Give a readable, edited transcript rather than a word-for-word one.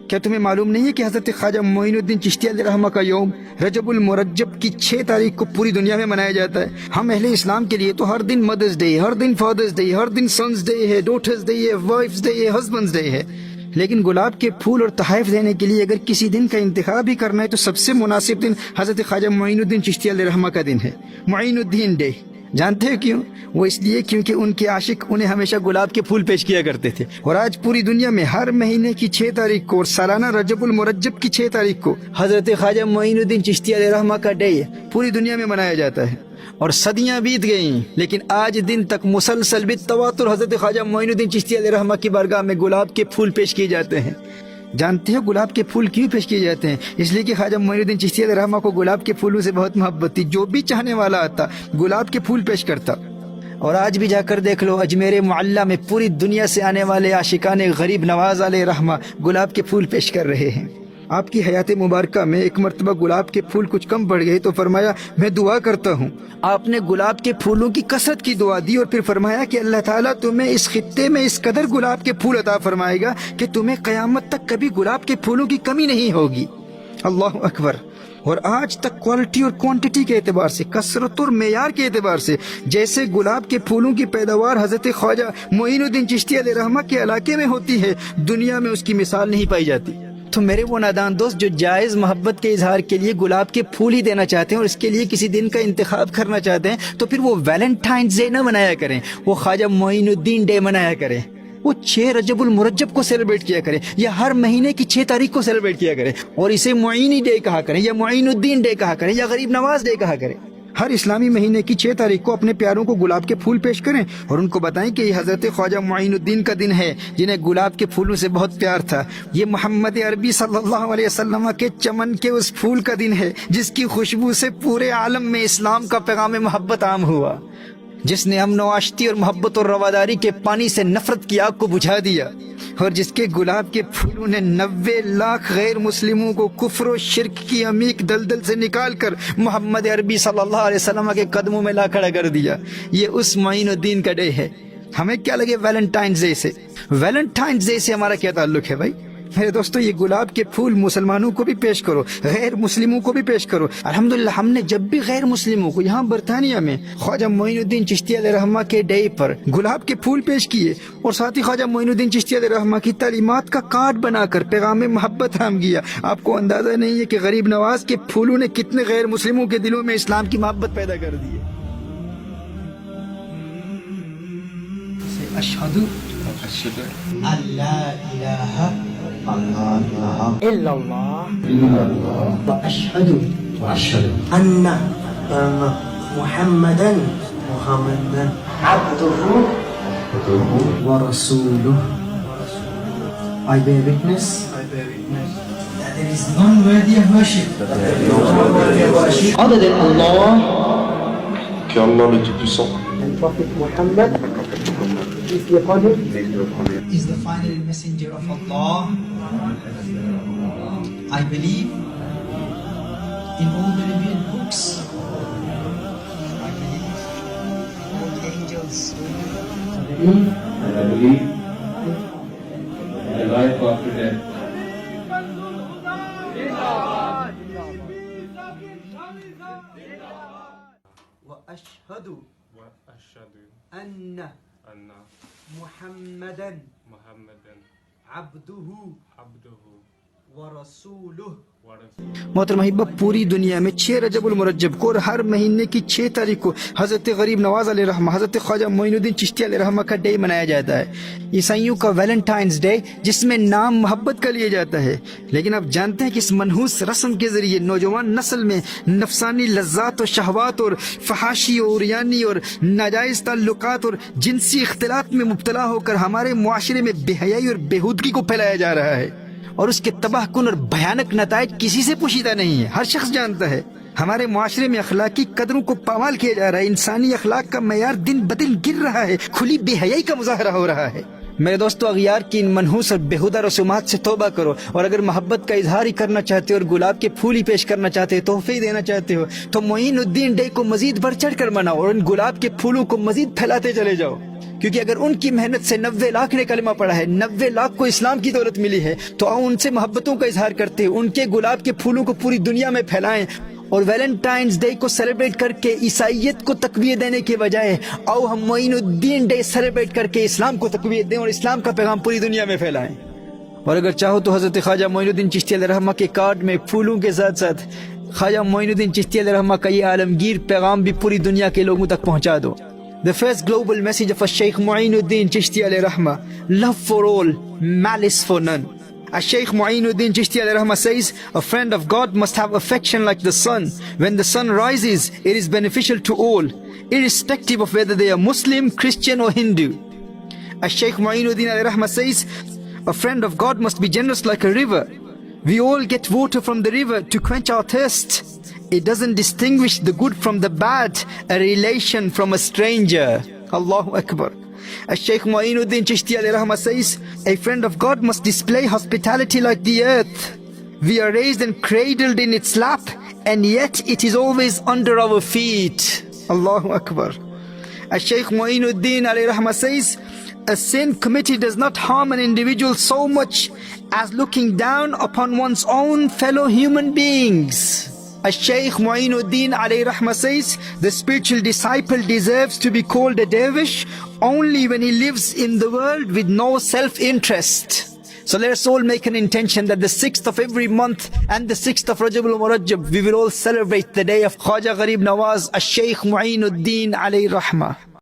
کیا تمہیں معلوم نہیں ہے کہ حضرت خواجہ معین الدین چشتی علیہ رحمہ کا یوم رجب المرجب کی 6 تاریخ کو پوری دنیا میں منایا جاتا ہے؟ ہم اہل اسلام کے لیے تو ہر دن مدرس ڈے، ہر دن فادرس ڈے، ہر دن سنس ڈے ہے، ڈاٹرز ڈے ہے، وائفز ڈے ہے، ہسبینڈز ڈے ہے، لیکن گلاب کے پھول اور تحائف دینے کے لیے اگر کسی دن کا انتخاب بھی کرنا ہے تو سب سے مناسب دن حضرت خواجہ معین الدین چشتی علیہ رحمہ کا دن ہے، معین الدین ڈے۔ جانتے ہو کیوں؟ وہ اس لیے کیونکہ ان کے عاشق انہیں ہمیشہ گلاب کے پھول پیش کیا کرتے تھے، اور آج پوری دنیا میں ہر مہینے کی 6 تاریخ کو اور سالانہ رجب المرجب کی 6 تاریخ کو حضرت خواجہ معین الدین چشتی علیہ رحمہ کا ڈے پوری دنیا میں منایا جاتا ہے۔ اور صدیاں بیت گئیں لیکن آج دن تک مسلسل بالتواتر حضرت خواجہ معین الدین چشتی علیہ رحمہ کی بارگاہ میں گلاب کے پھول پیش کیے جاتے ہیں۔ جانتے ہو گلاب کے پھول کیوں پیش کیے جاتے ہیں؟ اس لیے کہ خواجہ معین الدین چشتی علیہ رحمہ کو گلاب کے پھولوں سے بہت محبت تھی، جو بھی چاہنے والا آتا گلاب کے پھول پیش کرتا۔ اور آج بھی جا کر دیکھ لو، اجمیر معلیٰ میں پوری دنیا سے آنے والے عاشقان غریب نواز علیہ رحمہ گلاب کے پھول پیش کر رہے ہیں۔ آپ کی حیات مبارکہ میں ایک مرتبہ گلاب کے پھول کچھ کم پڑ گئے تو فرمایا میں دعا کرتا ہوں۔ آپ نے گلاب کے پھولوں کی کثرت کی دعا دی اور پھر فرمایا کہ اللہ تعالیٰ تمہیں اس خطے میں اس قدر گلاب کے پھول عطا فرمائے گا کہ تمہیں قیامت تک کبھی گلاب کے پھولوں کی کمی نہیں ہوگی۔ اللہ اکبر۔ اور آج تک کوالٹی اور کوانٹٹی کے اعتبار سے، کثرت اور معیار کے اعتبار سے، جیسے گلاب کے پھولوں کی پیداوار حضرت خواجہ معین الدین چشتی علیہ رحمہ کے علاقے میں ہوتی ہے، دنیا میں اس کی مثال نہیں پائی جاتی۔ تو میرے وہ نادان دوست جو جائز محبت کے اظہار کے لیے گلاب کے پھول ہی دینا چاہتے ہیں اور اس کے لیے کسی دن کا انتخاب کرنا چاہتے ہیں، تو پھر وہ ویلنٹائنز ڈے نہ منایا کریں، وہ خواجہ معین الدین ڈے منایا کریں۔ وہ 6 رجب المرجب کو سیلیبریٹ کیا کریں یا ہر مہینے کی 6 تاریخ کو سیلیبریٹ کیا کریں، اور اسے معینی ڈے کہا کریں یا معین الدین ڈے کہا کریں یا غریب نواز ڈے کہا کریں۔ ہر اسلامی مہینے کی 6 تاریخ کو اپنے پیاروں کو گلاب کے پھول پیش کریں اور ان کو بتائیں کہ یہ حضرت خواجہ معین الدین کا دن ہے جنہیں گلاب کے پھولوں سے بہت پیار تھا۔ یہ محمد عربی صلی اللہ علیہ وسلم کے چمن کے اس پھول کا دن ہے جس کی خوشبو سے پورے عالم میں اسلام کا پیغام محبت عام ہوا، جس نے امن و آشتی اور محبت اور رواداری کے پانی سے نفرت کی آگ کو بجھا دیا، اور جس کے گلاب کے پھولوں نے 90 لاکھ غیر مسلموں کو کفر و شرک کی عمیق دلدل سے نکال کر محمد عربی صلی اللہ علیہ وسلم کے قدموں میں لا کھڑا کر دیا۔ یہ اس معین الدین کا ڈے ہے۔ ہمیں کیا لگے ویلنٹائنز ڈے سے؟ ویلنٹائنز ڈے سے ہمارا کیا تعلق ہے بھائی؟ میرے دوستو، یہ گلاب کے پھول مسلمانوں کو بھی پیش کرو، غیر مسلموں کو بھی پیش کرو۔ الحمدللہ ہم نے جب بھی غیر مسلموں کو یہاں برطانیہ میں خواجہ معین الدین چشتی علیہ رحمہ کے ڈے پر گلاب کے پھول پیش کیے اور ساتھ ہی خواجہ معین الدین چشتی علیہ رحمہ کی تعلیمات کا کارڈ بنا کر پیغام محبت عام کیا، آپ کو اندازہ نہیں ہے کہ غریب نواز کے پھولوں نے کتنے غیر مسلموں کے دلوں میں اسلام کی محبت پیدا کر دی ہے۔ اشہدو اللہ الہ الا اللہ واشہد ان محمدا عبدہ ورسولہ۔ I bear witness that there is none worthy of worship other than Allah, que Allah le Tout-Puissant and Prophet Muhammad peace be upon him is the final messenger of Allah. I believe in all the revealed books. I believe in all the angels. I believe in the life after death. وأشهد وأشهد أن أن محمدا محمدا عبده عبده ورسوله۔ ورسوله۔ محترم احبہ، پوری دنیا میں 6 رجب المرجب کو اور ہر مہینے کی 6 تاریخ کو حضرت غریب نواز علیہ رحمہ، حضرت خواجہ معین الدین چشتی علیہ رحمہ کا ڈے منایا جاتا ہے، عیسائیوں کا ویلنٹائنز ڈے جس میں نام محبت کا لیا جاتا ہے۔ لیکن آپ جانتے ہیں کہ اس منحوس رسم کے ذریعے نوجوان نسل میں نفسانی لذات و شہوات اور فحاشی اور عریانی اور ناجائز تعلقات اور جنسی اختلاط میں مبتلا ہو کر ہمارے معاشرے میں بے حیائی اور بےہودگی کو پھیلایا جا رہا ہے، اور اس کے تباہ کن اور بھیانک نتائج کسی سے پوشیدہ نہیں ہے، ہر شخص جانتا ہے۔ ہمارے معاشرے میں اخلاقی قدروں کو پامال کیا جا رہا ہے، انسانی اخلاق کا معیار دن بدن گر رہا ہے، کھلی بے حیائی کا مظاہرہ ہو رہا ہے۔ میرے دوستو، اغیار کی ان منحوس اور بےہودہ رسومات سے توبہ کرو، اور اگر محبت کا اظہار ہی کرنا چاہتے ہو اور گلاب کے پھول ہی پیش کرنا چاہتے ہو، تحفے ہی دینا چاہتے ہو، تو معین الدین ڈے کو مزید بڑھ چڑھ کر مناؤ اور ان گلاب کے پھولوں کو مزید پھیلاتے چلے جاؤ۔ کیونکہ اگر ان کی محنت سے 90 لاکھ نے کلمہ پڑھا ہے، 90 لاکھ کو اسلام کی دولت ملی ہے، تو آؤ ان سے محبتوں کا اظہار کرتے ہیں، ان کے گلاب کے پھولوں کو پوری دنیا میں پھیلائیں، اور ویلنٹائنز ڈے کو سیلیبریٹ کر کے عیسائیت کو تقویت دینے کے بجائے آؤ ہم معین الدین ڈے سیلیبریٹ کر کے اسلام کو تقویت دیں اور اسلام کا پیغام پوری دنیا میں پھیلائیں۔ اور اگر چاہو تو حضرت خواجہ معین الدین چشتی علیہ الرحمہ کے کارڈ میں پھولوں کے ساتھ ساتھ خواجہ معین الدین چشتی علیہ الرحمہ کا یہ عالمگیر پیغام بھی پوری دنیا کے لوگوں تک پہنچا دو۔ The first global message of Sheikh Mu'inuddin Chishti alayhi rahmah, love for all, malice for none. Sheikh Mu'inuddin Chishti alayhi rahmah says, a friend of God must have affection like the sun. When the sun rises, it is beneficial to all, irrespective of whether they are Muslim, Christian or Hindu. Sheikh Mu'inuddin alayhi rahmah says, a friend of God must be generous like a river. We all get water from the river to quench our thirst. It doesn't distinguish the good from the bad, a relation from a stranger. Allahu Akbar. Sheikh Mu'inuddin Chishti alayhi rahmah says, a friend of God must display hospitality like the earth. We are raised and cradled in its lap, and yet it is always under our feet. Allahu Akbar. Sheikh Mu'inuddin alayhi rahmah says, a sin committed does not harm an individual so much as looking down upon one's own fellow human beings. Sheikh Mu'inuddin alayhi rahmah says, the spiritual disciple deserves to be called a dervish only when he lives in the world with no self-interest. So let us all make an intention that the 6th of every month and the 6th of Rajab al-Murajjab, we will all celebrate the day of Khwaja Gharib Nawaz, Sheikh Mu'inuddin alayhi rahmah.